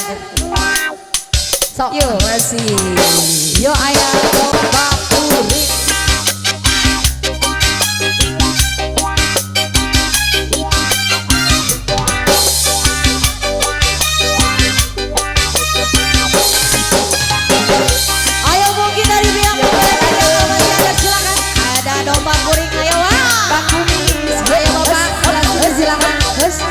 Sok yo masih. Yo ayah domba kuring. Ayo mungkin dari pihak masih ada silakan. Ada domba kuring ayo Pak Kumis. Ayo Bapak silakan. Hush.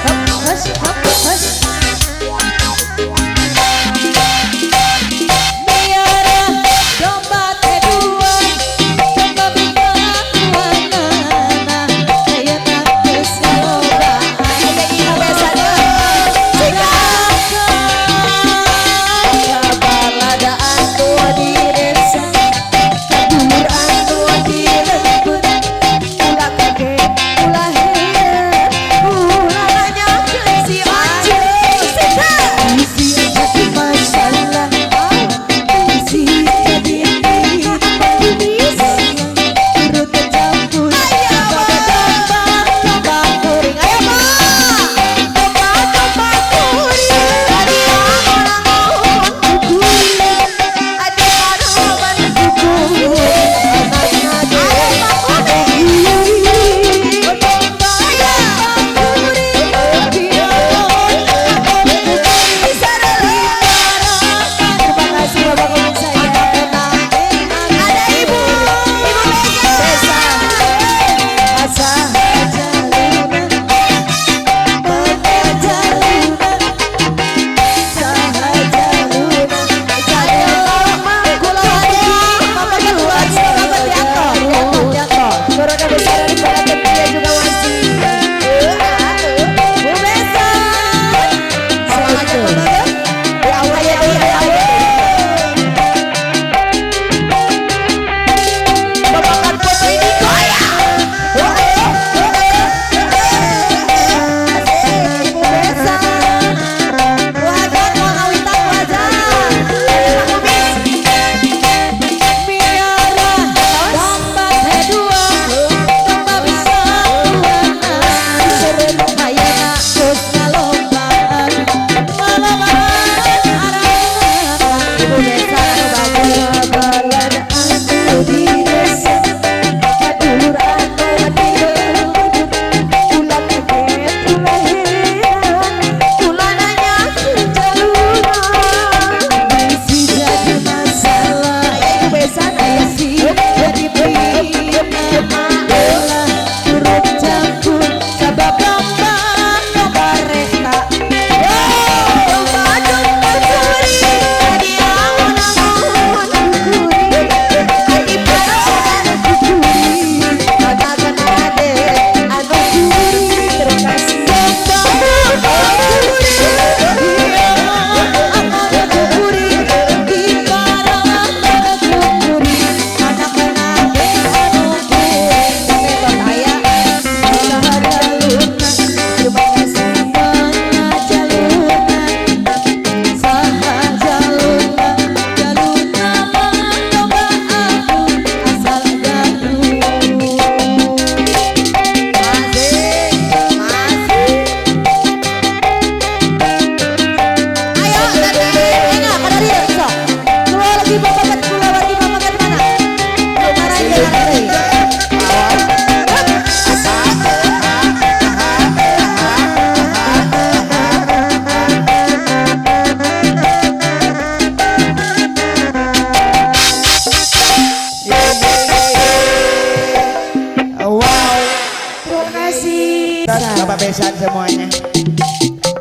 Bapak besan semuanya.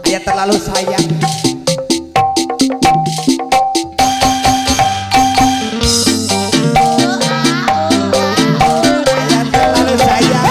Ayah terlalu sayang. Ayah terlalu sayang.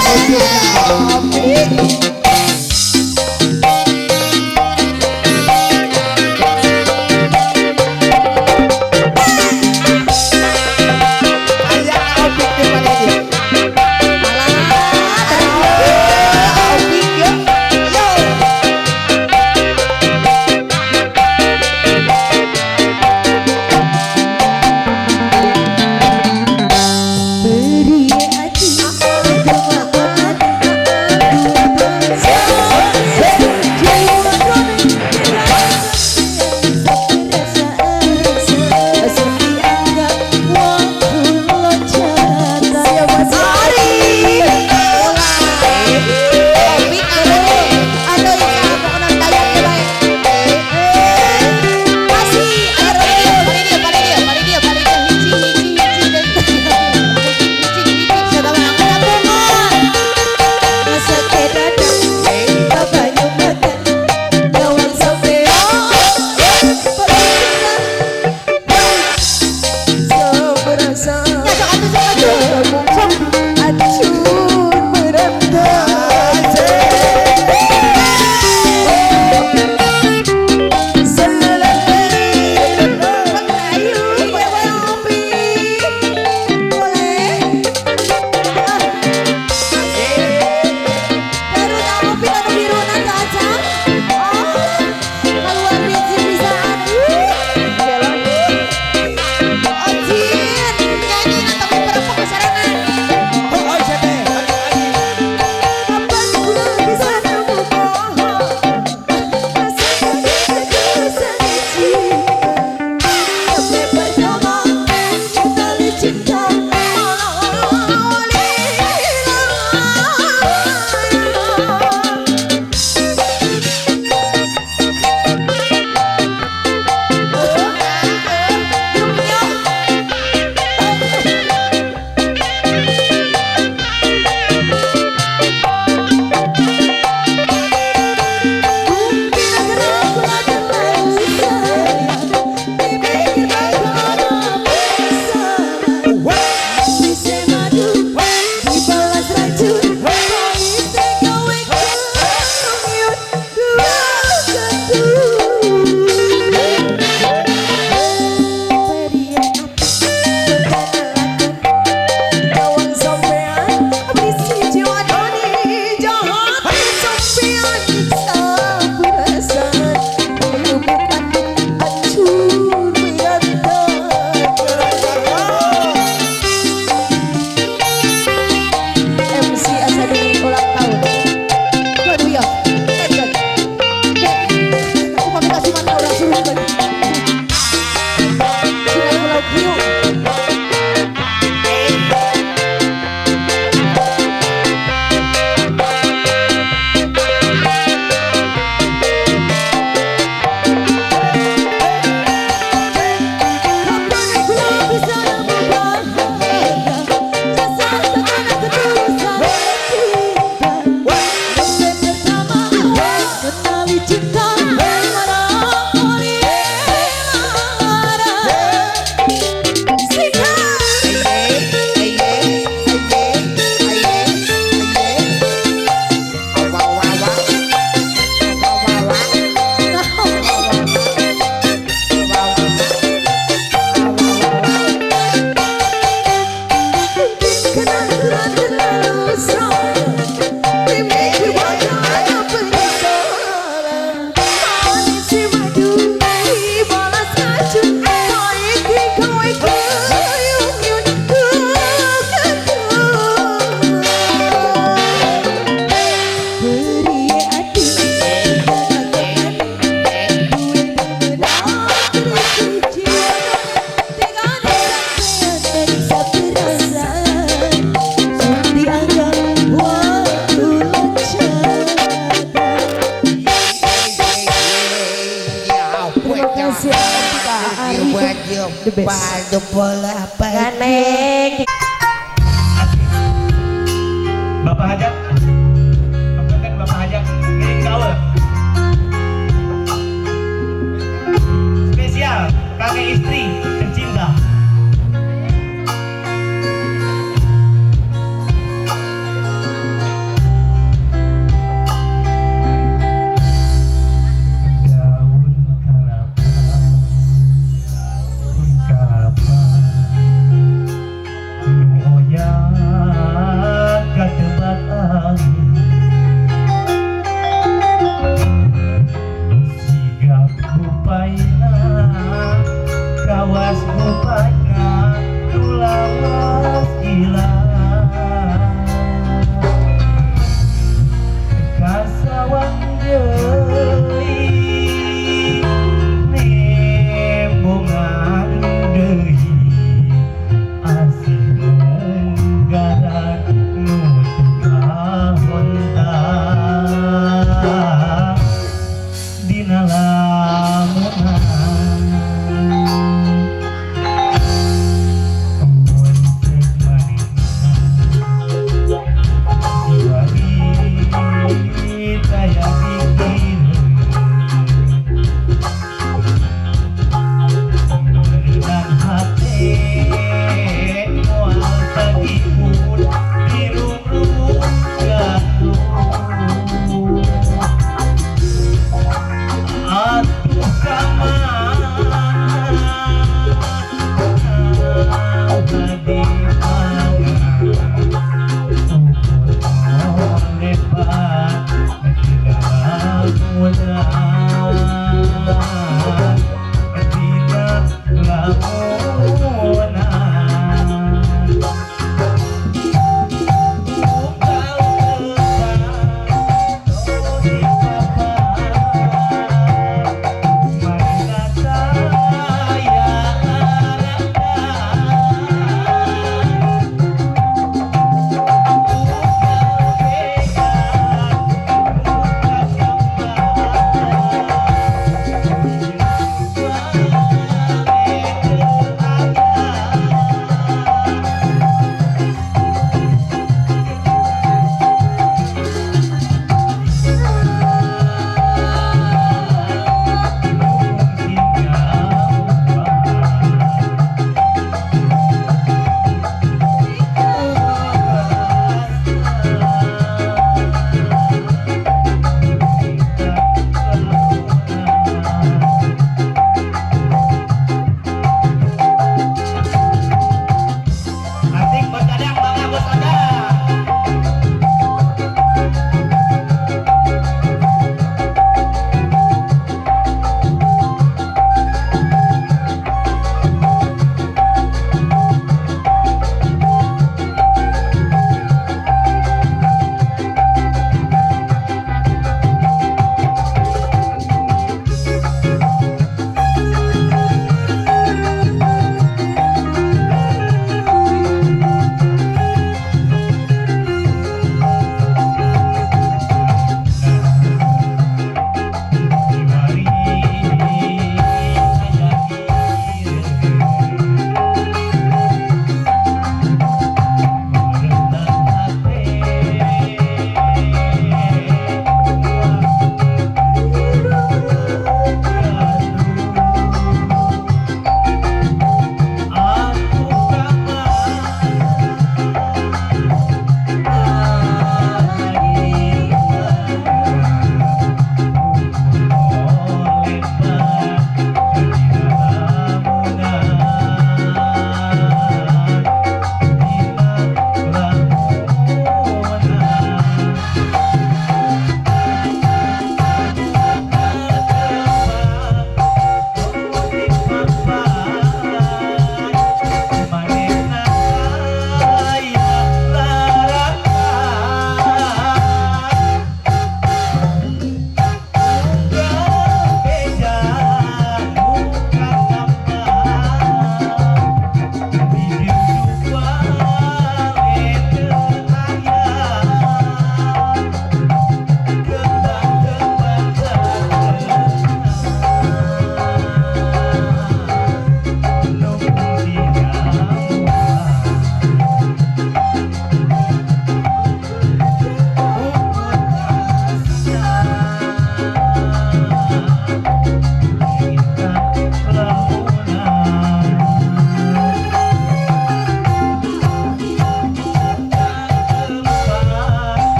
maju The best. padu bola padu. Ganeng. Bapak Hajat, kan Bapak Hajat ngirim gaul spesial kakek istri tercinta. Kawas rupanya tulawas ilang kasawang deui nembongan deui asih menggaran nu kahonda dina lamunan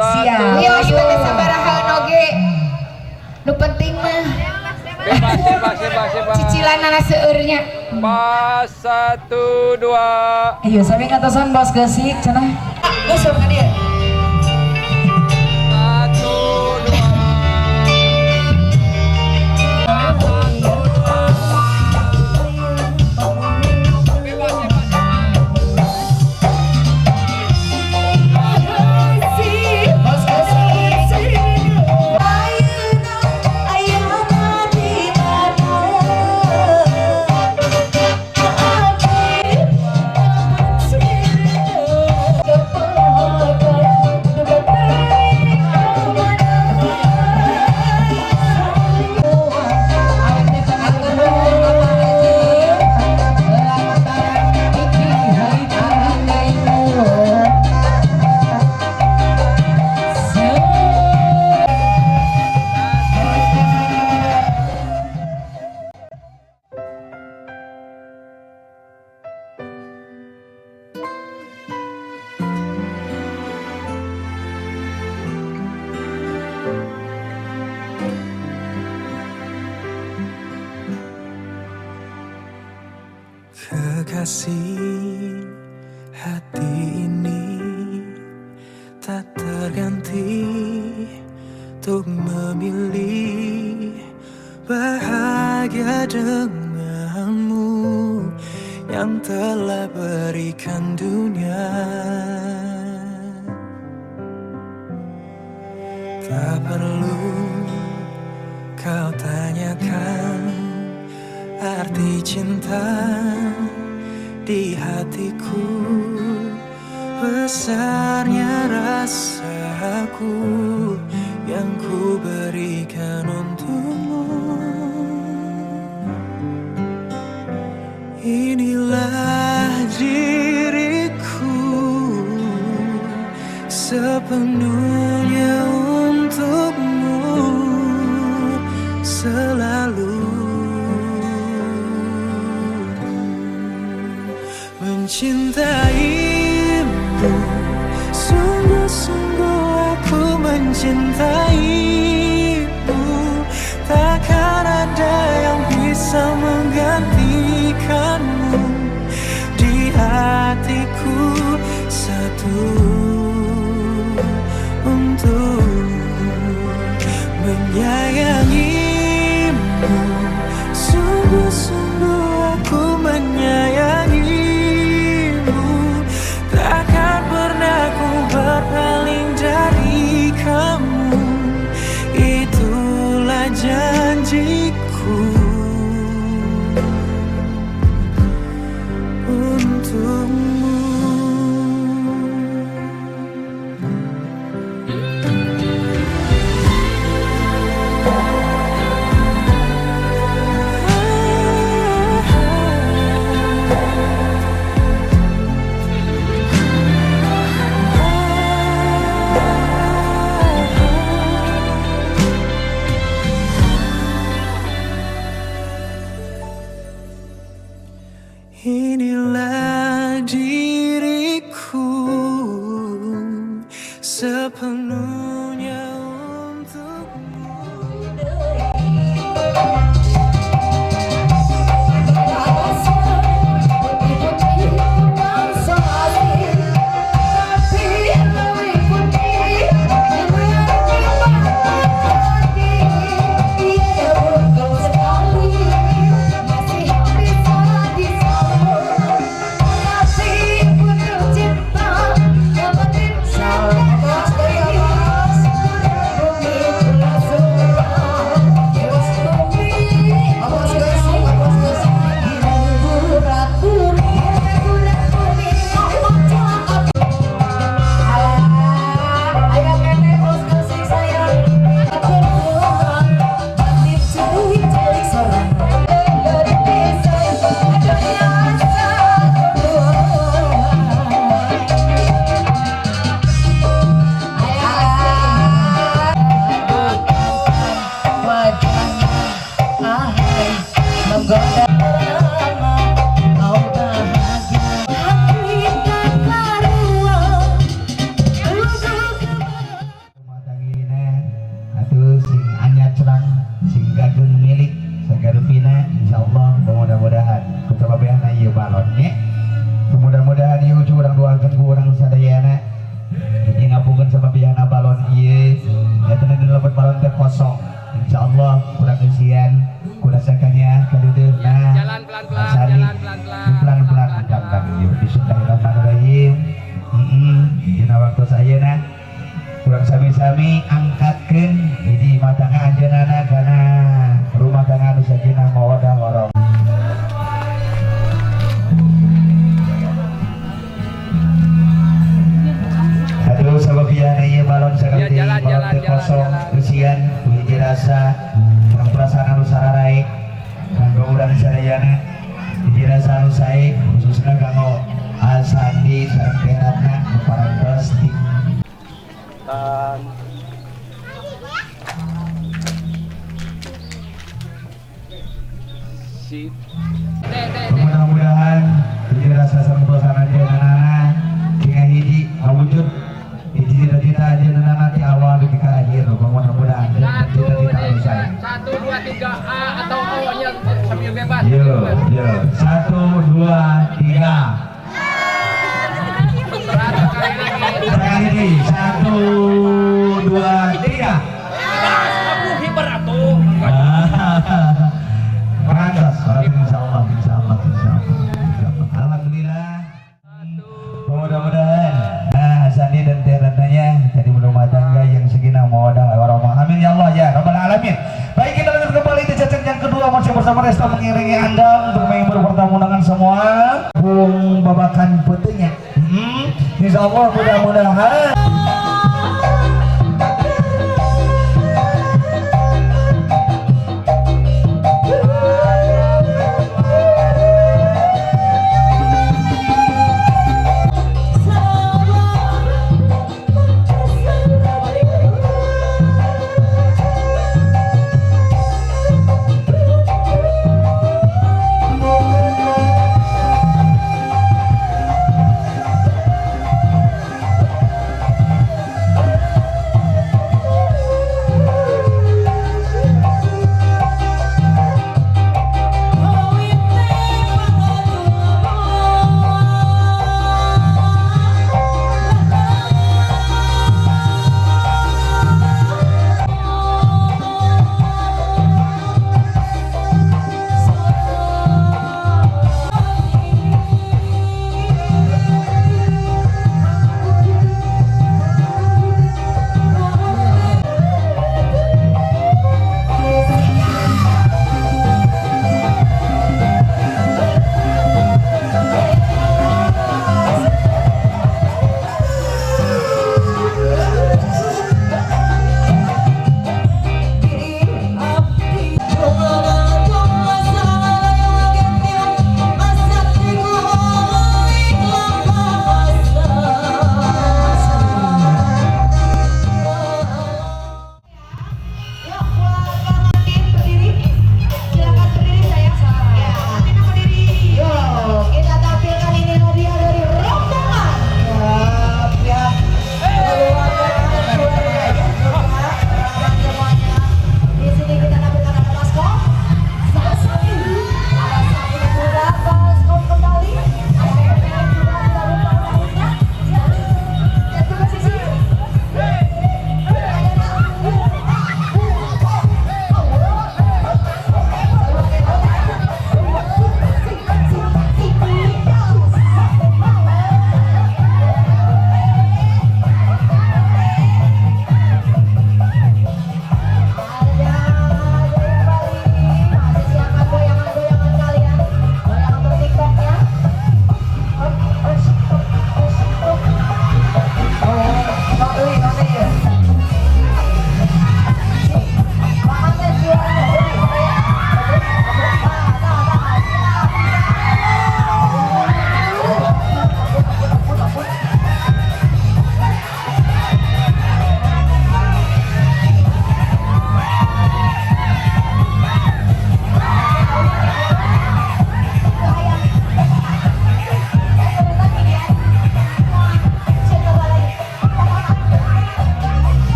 Siap. Wios pada sabaraha oge. Nu penting mah Bebas. cicilanana seueurnya. Pas 1 2. Ayo sami ngatosan bos gesik cenah. Geus ka dia. 1 2. Kekasih, hati ini tak terganti untuk memilih bahagia denganmu yang telah berikan dunia. Tak perlu kau tanyakan arti cinta di hatiku, besarnya rasaku yang ku berikan untukmu. Inilah diriku sepenuhnya untukmu selalu. Mencintaimu, sungguh-sungguh aku mencintaimu. Takkan ada yang bisa menggantikanmu di hatiku. Satu untuk menyayangimu, sungguh-sungguh aku menyayangimu. Takkan pernah ku berpaling dari kamu. Itulah janjiku untukmu. Inilah diriku sepenuhnya untukmu. Cinta, resepina insyaallah mudah-mudahan kita babehna ieu balon nya. Mudah-mudahan ieu curang doakeun ku urang sadayana. Hiji ngapungkeun sababehna balon ieu eta dilebet balon teh kosong. Insyaallah urang eusian kurasakannya kadudeurna. Jalan pelan-pelan, pelan-pelan mudah-mudahan ieu bismillahirrahmanirrahim. Dina waktu sayeuna kurang sami-sami angkatkeun hiji matangna anjeunna kana rumah tangga nu sajeuna mawadah warahmah. Aduh sababiyana ieu balon sakali balon teh kosong eusian hiji rasa urang perasaan anu sararae kanggo urang sadayana hiji rasa anu sae khususna kanggo Asandi sareng teratna nu parantos di mudah-mudahan hiji rasa sampurna ajeunana tinggal hiji ngawujud hiji cita-cita ajeunana nanti awal dugi ka akhir mudah-mudahan cita-cita anu sae 1, 2, 3 A atau O nya sambil bebas. yo 1 2 3 sekali lagi 1 2 3 Pantas, insyaallah. Alhamdulillah. Mudah-mudahan Sandi dan teratnya jadi rumah tangga yang sakinah mawaddah warahmah. Amin ya Allah ya rabbal alamin. Baik, kita lanjut kembali di segmen yang kedua masih bersama Resta mengiringi Anda untuk menghibur pertemuan dengan semua bung babakan petenya. Insyaallah mudah-mudahan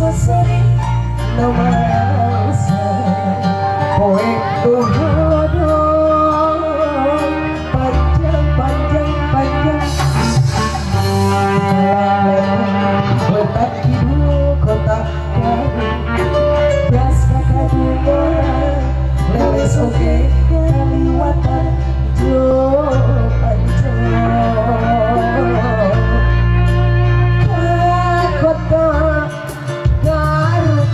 seseri nomasa poe tuhulodong panjang kota kidul kota beras kakaduna leles oge kaliwatan jo kota Garut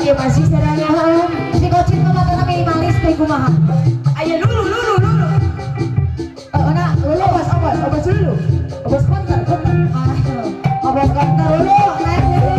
Ieu masih sadaya si kocin mah mata minimalis teh kumaha. Aya lulu. Ona lulu obas dulu. Obas konter. Obas konter dulu. Naik dulu.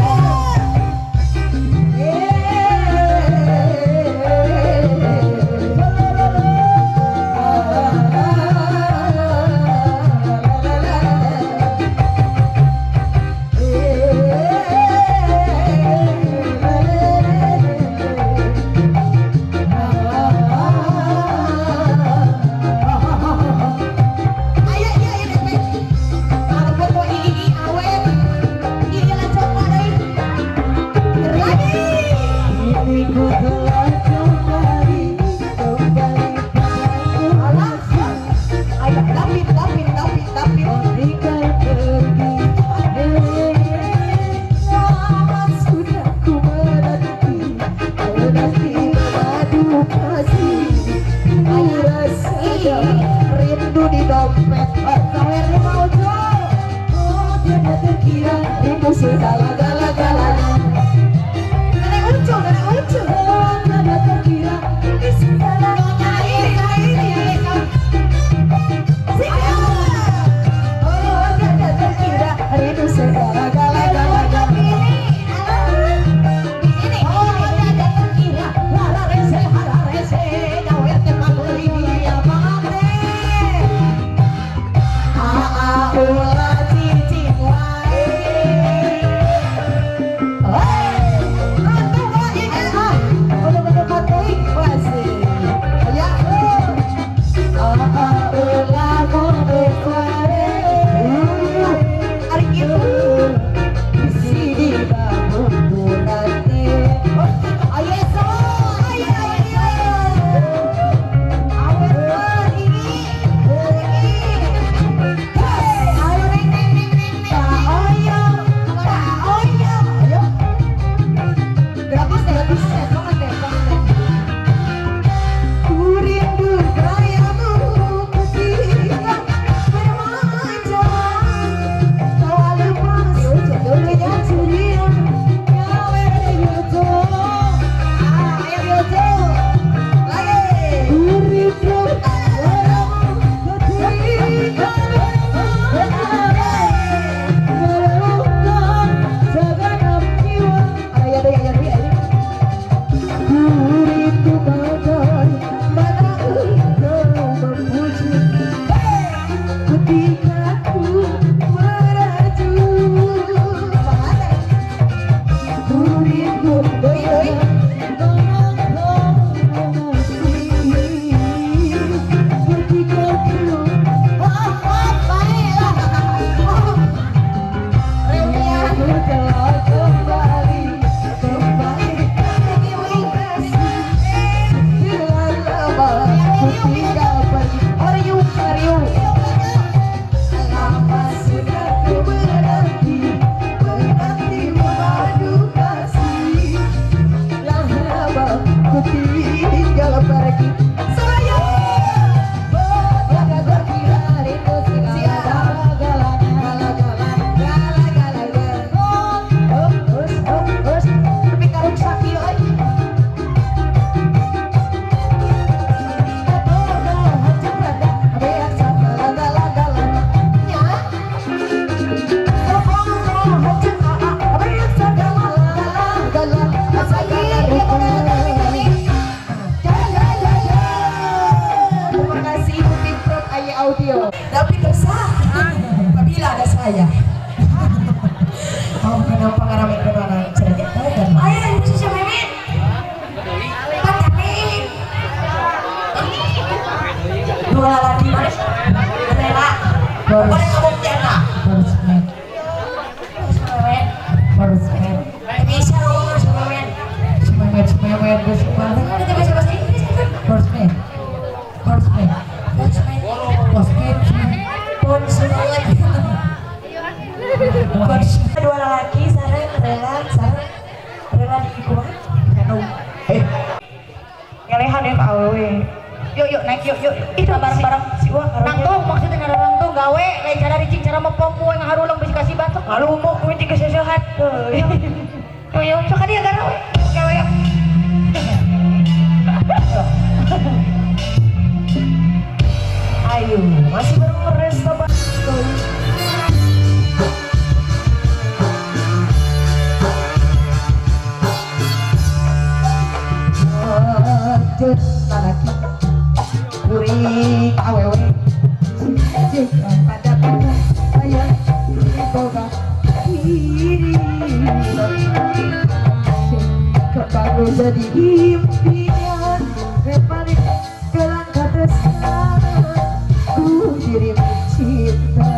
ulah cicing wae. Ratu wae ah. Udah katoi masih. Ya. Ulah ngomong wae. Ari kitu. Bisi di bangun bunate. Ayo so, ayo. Awet lagi. Ayo ning. Ayo. Ayo. Gratis banget deh. Ku rindu gayamu ketika bermanja. Kau lepas dengan ceria. Nyawer yoto. Ayo yoto. Lagi. Ku rindu gayamu ketika bermanja. Melukan segenap jiwa. Ayo. Ku rindu bagai mana engkau memuji ketika ku meraju. Ku rindu bagai mana engkau memuji ketika ku Reunian telah kembali Dewi kasih telah lama ku tinggal pergi. Ariu lama sudah ku menanti mengadu kasih. Lama ku tinggal pergi. Terima kasih Ibu Tim Prod Ayah Audio. Tapi kesah apabila ada saya. Oh, kenapa ngarame kenana cerita dan ayah ibu sih Memin. Tapi dua lagi rela. Boleh kamu jana. Harus bisa ngomong Memin. Semangat Gus Bang. Kita bisa bahasa Inggris kan? Dua lelaki rela di kumaha? Ngelehan ya Pak Awewe. Yuk naik yuk. Itu bareng-bareng si Wah. Nangtung maksudnya ada nangtung gawe lain cara ricing cara mepom kue ngaharulang bisa kasih batok. Ngalumo kue tiga sehat. Yuk sok dia gara we. Gawe. Ayo, masih bareng Resta Basto. Lanjut lagi kuring awewe pada saya boga kiri kebangun jadi impian balik ke langkah tresna ku dirimu cinta.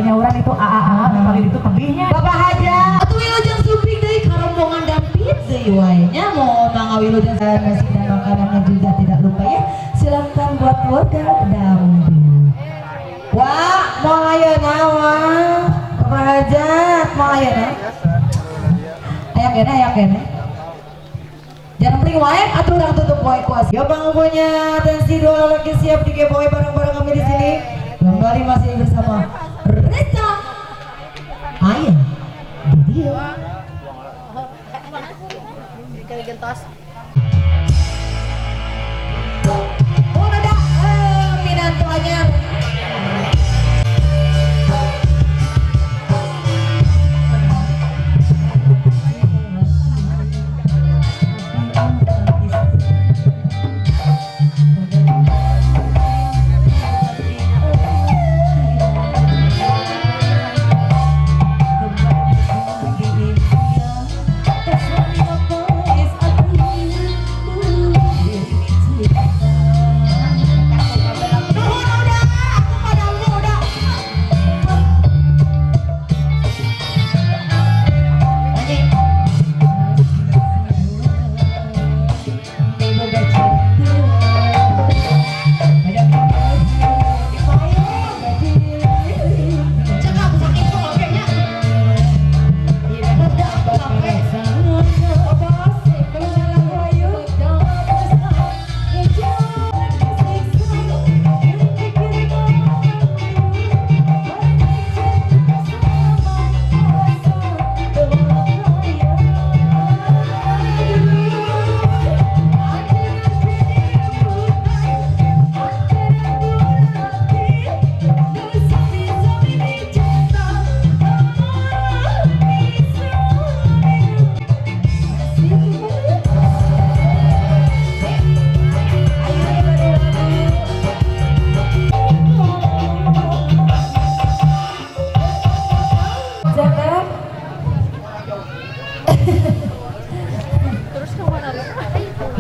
nyauran itu AAA kali itu tebihnya. Bapak Haja atuh wilujeng suping deui ka rombongan dampit deui wae nya mau mangga wilujeng nasi dan makanannya juga tidak lupa ya. Silakan buat keluarga dampit. Wah, mau ayeuna wah. Bapak Hajat mau ayeuna. Aya kene. Jangan beli wae atuh urang tutup wae kuas. Ya pangpunya atensi dua lelaki siap dikepoe bareng-bareng kami di sini. Kembali masih bersama Reza. Ayo. Di dia. Oh, ada minantu anyar.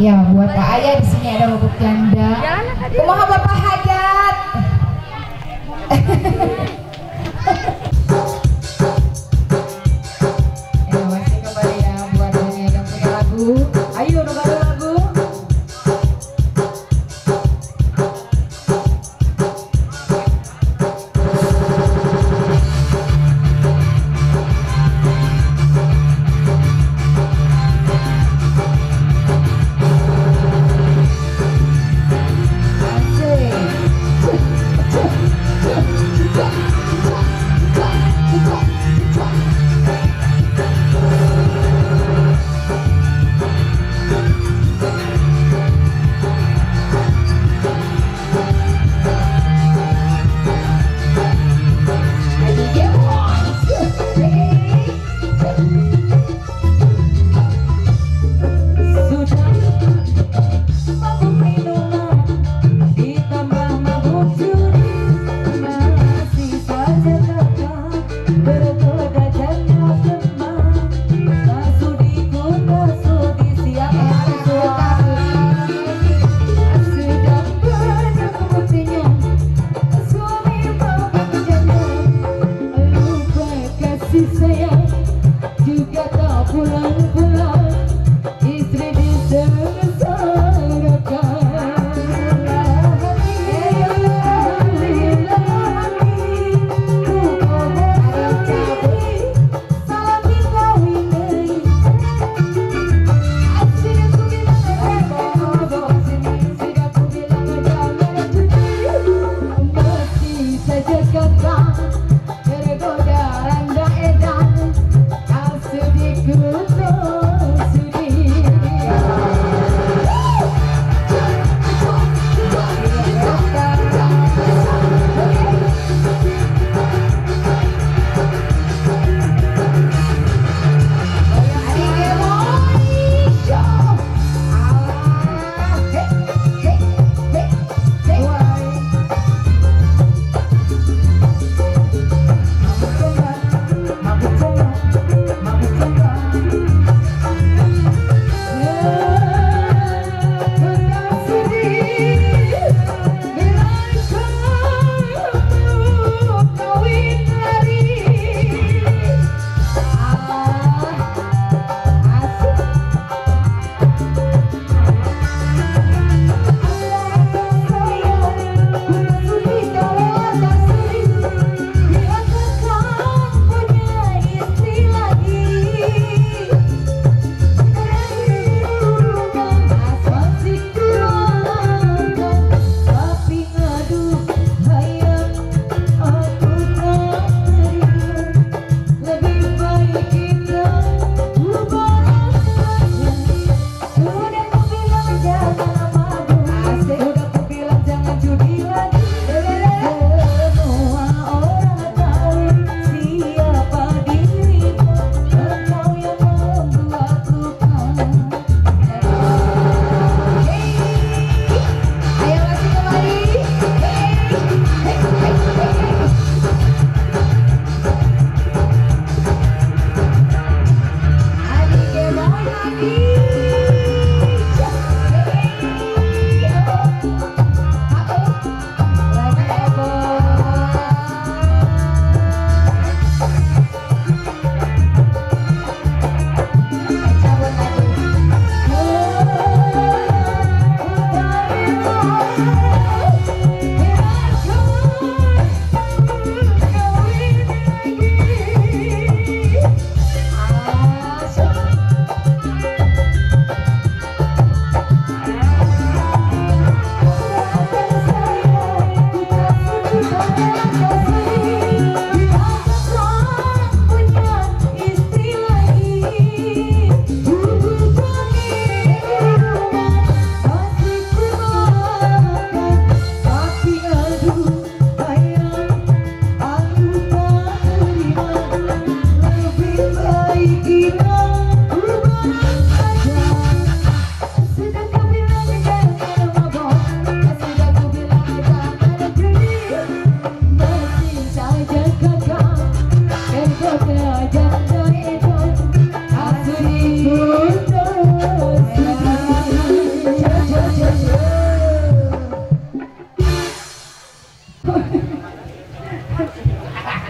Ya buat Kak Ayah di sini ada bubuk janda. Kumaha Bapak Hajat? Masih kembali ya buat yang punya lagu. Ayo nomor lagu.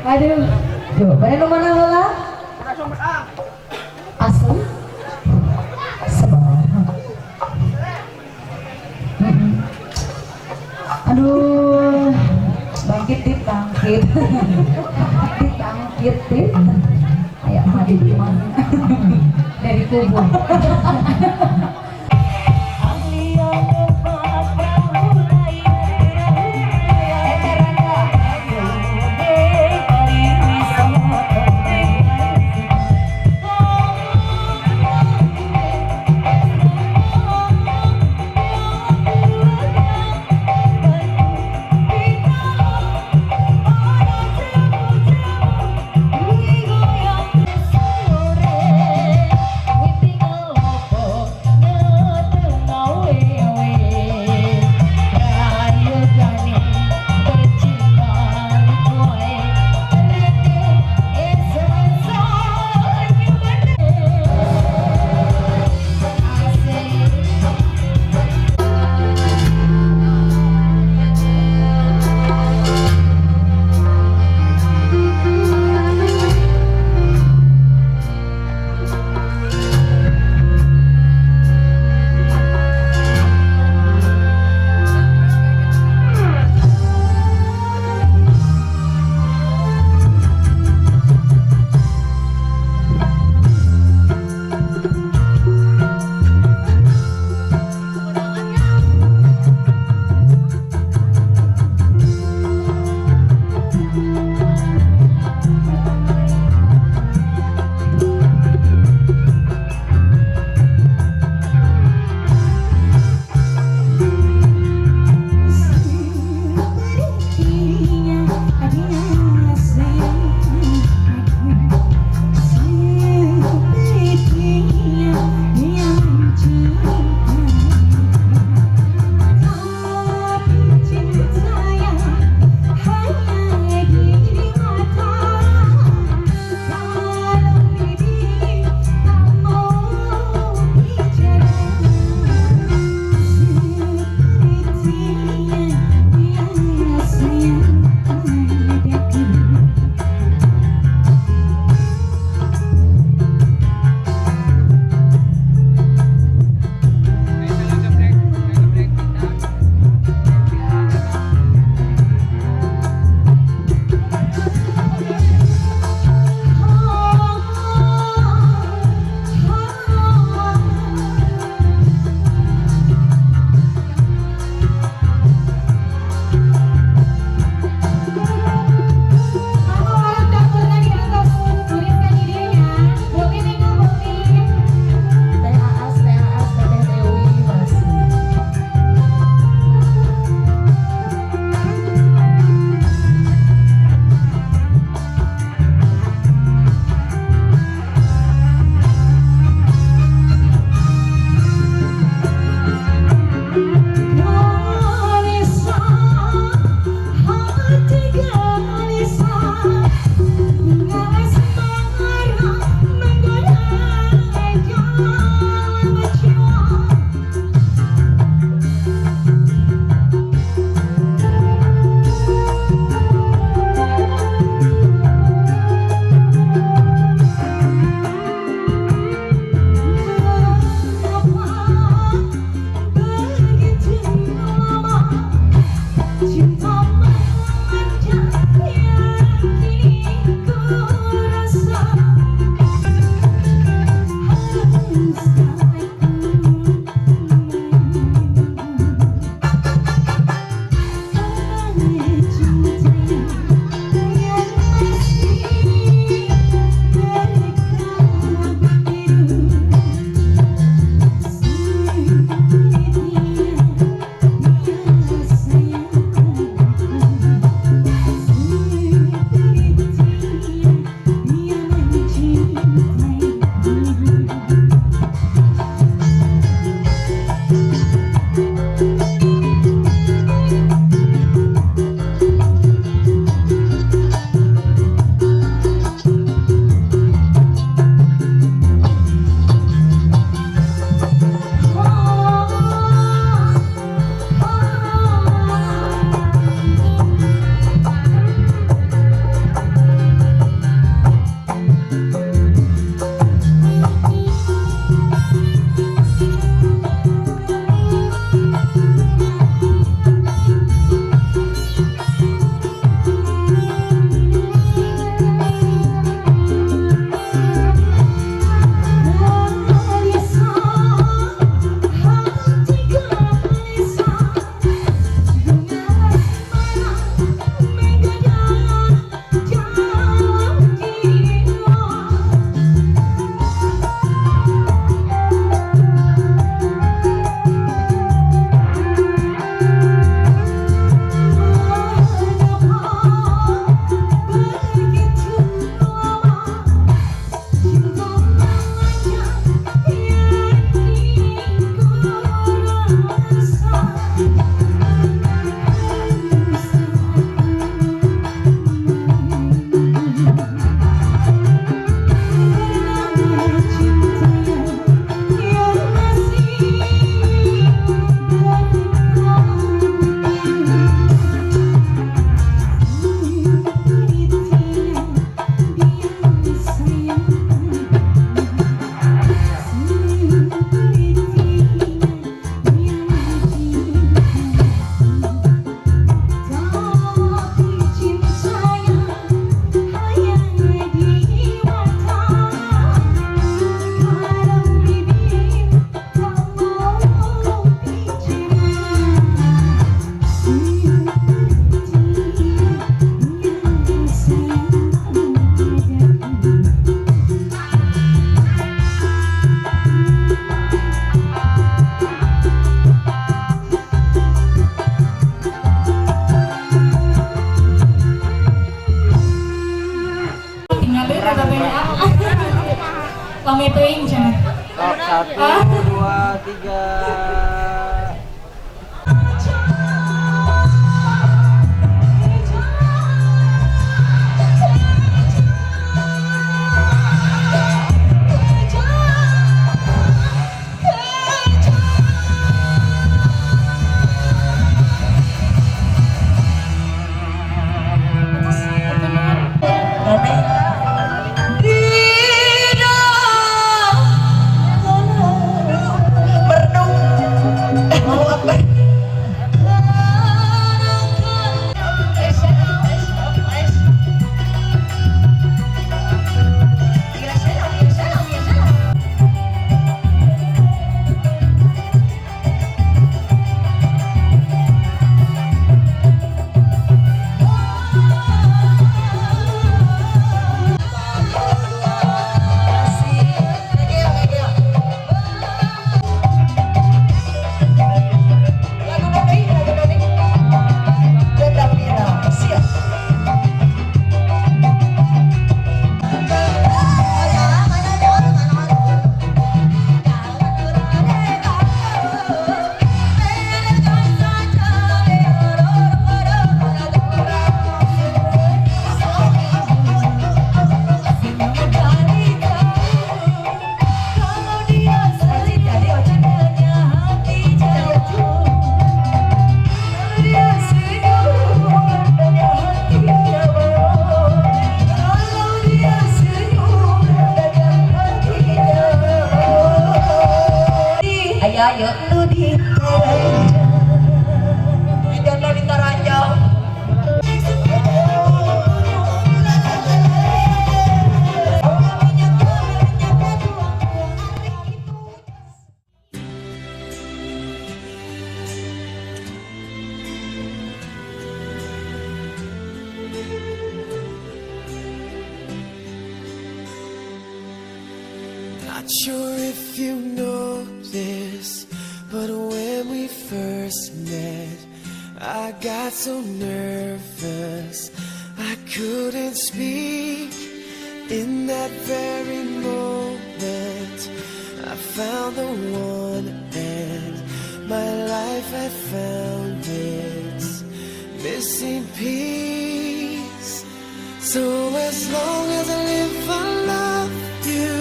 Aduh. Jawabannya nu mana heula? Asli. Sabar. Aduh. Bangkit ditangkit. Ditangkit tit. Kayak mati di mana? Dari kubur. Sore, witi ngelopo Pamit teuing cenah. Sok, 1, 2, 3. Ayo lu di Jangan di Taranjang. Not sure if you know this, but when we first met, I got so nervous I couldn't speak. In that very moment, I found the one, and my life had found its missing piece. So as long as I live, I love you,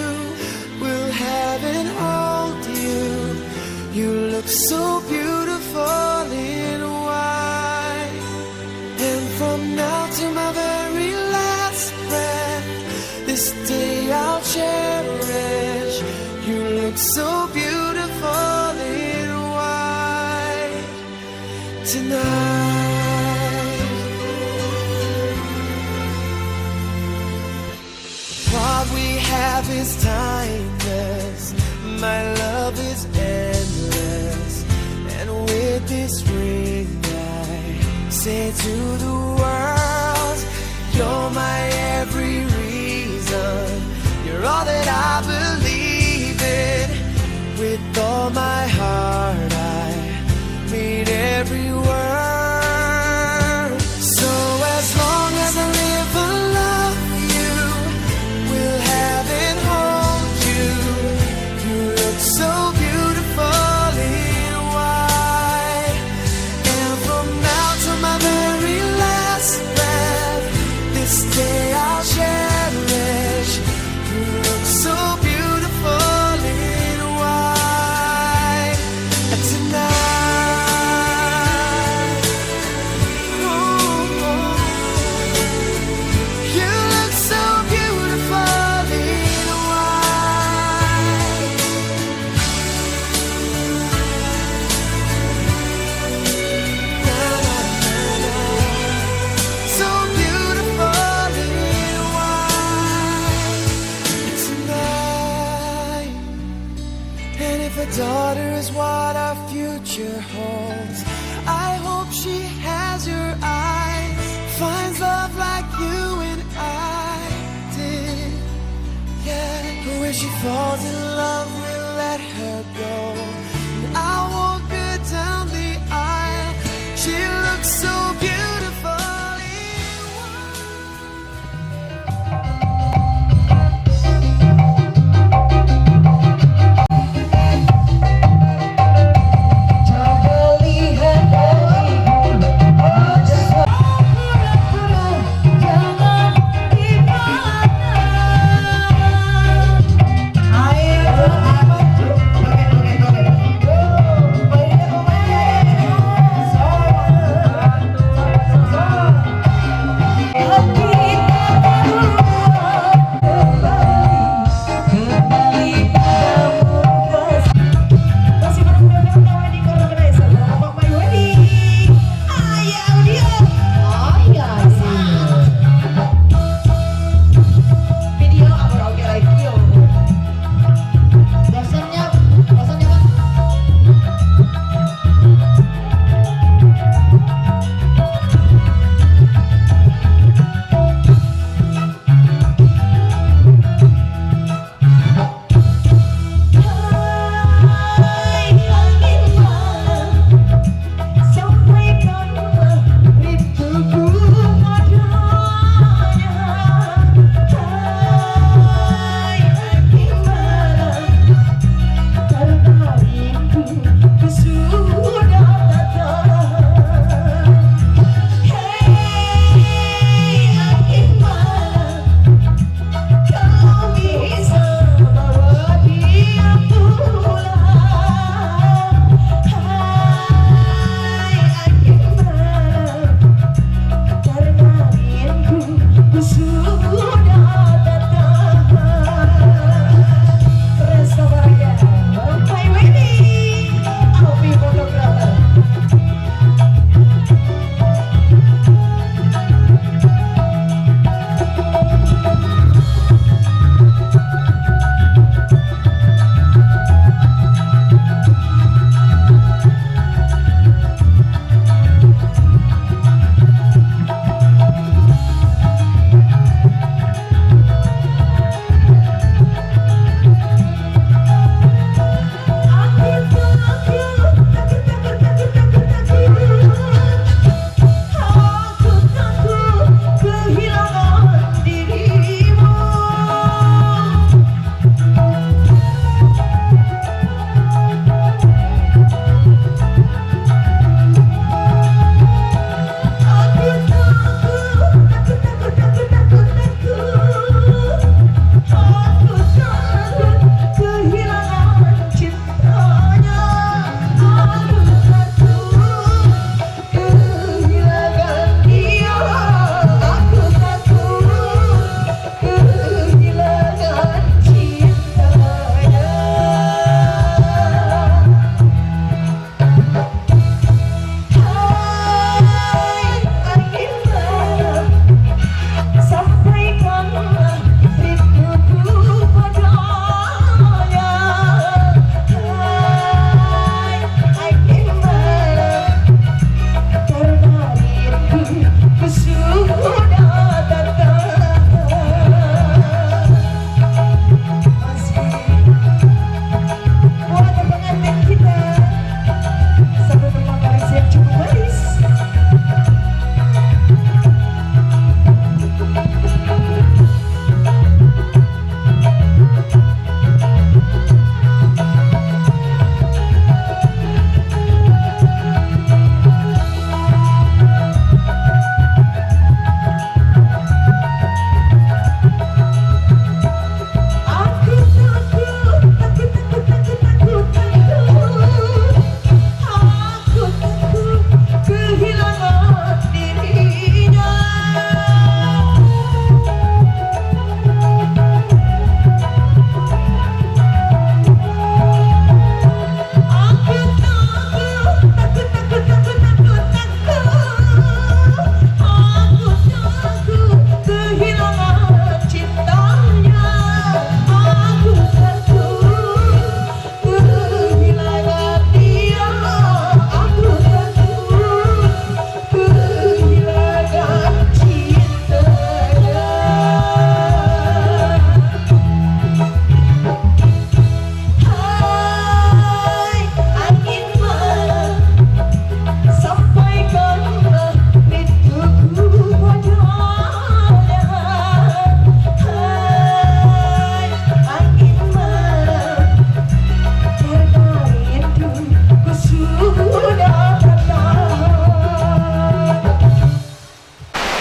will have and hold you. You look so beautiful in white, and from now to my very last breath, this day I'll cherish. You look so beautiful in white tonight. What we have is timeless, my love is endless, and with this ring I say to the world, you're my every reason, you're all that I believe in. With all my heart I mean every word. So as long as I live, I love you, will have and hold you. You look so beautiful in white, and from now to my very last breath, this day I'll cherish. You look so beautiful in white tonight. Ooh, you look so beautiful in white. Na, na, na, na. So beautiful in white tonight. And if a daughter is what our future holds, I hope she has your eyes, finds love like you and I did. Yeah, but when she falls in love, we'll let her go. And I walk her down the aisle. She looks so beautiful in white.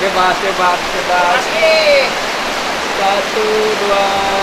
Bebas. Satu, dua.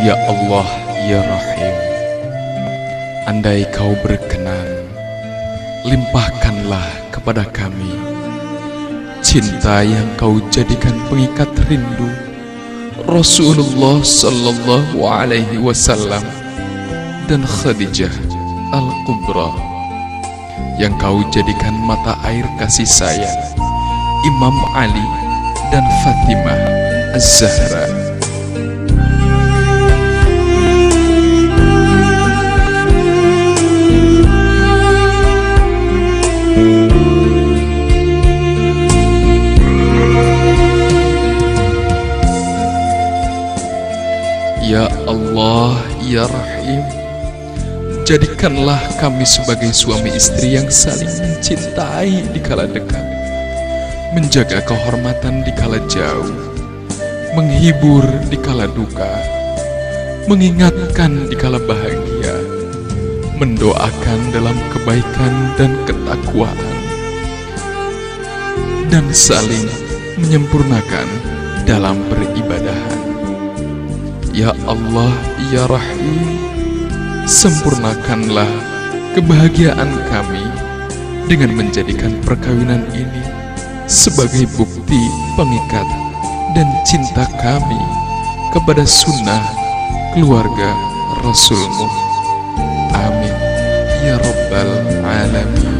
Ya Allah, Ya Rahim, andai kau berkenan, limpahkanlah kepada kami cinta yang kau jadikan pengikat rindu Rasulullah Sallallahu Alaihi Wasallam dan Khadijah Al-Kubra, yang kau jadikan mata air kasih sayang Imam Ali dan Fatimah Az-Zahra. Ya Allah, Ya Rahim, jadikanlah kami sebagai suami istri yang saling mencintai di kala dekat, menjaga kehormatan di kala jauh, menghibur di kala duka, mengingatkan di kala bahagia, mendoakan dalam kebaikan dan ketakwaan, dan saling menyempurnakan dalam peribadahan. Ya Allah, Ya Rahim, sempurnakanlah kebahagiaan kami dengan menjadikan perkawinan ini sebagai bukti pengikat dan cinta kami kepada sunnah keluarga Rasulmu. Amin ya Rabbal Alamin.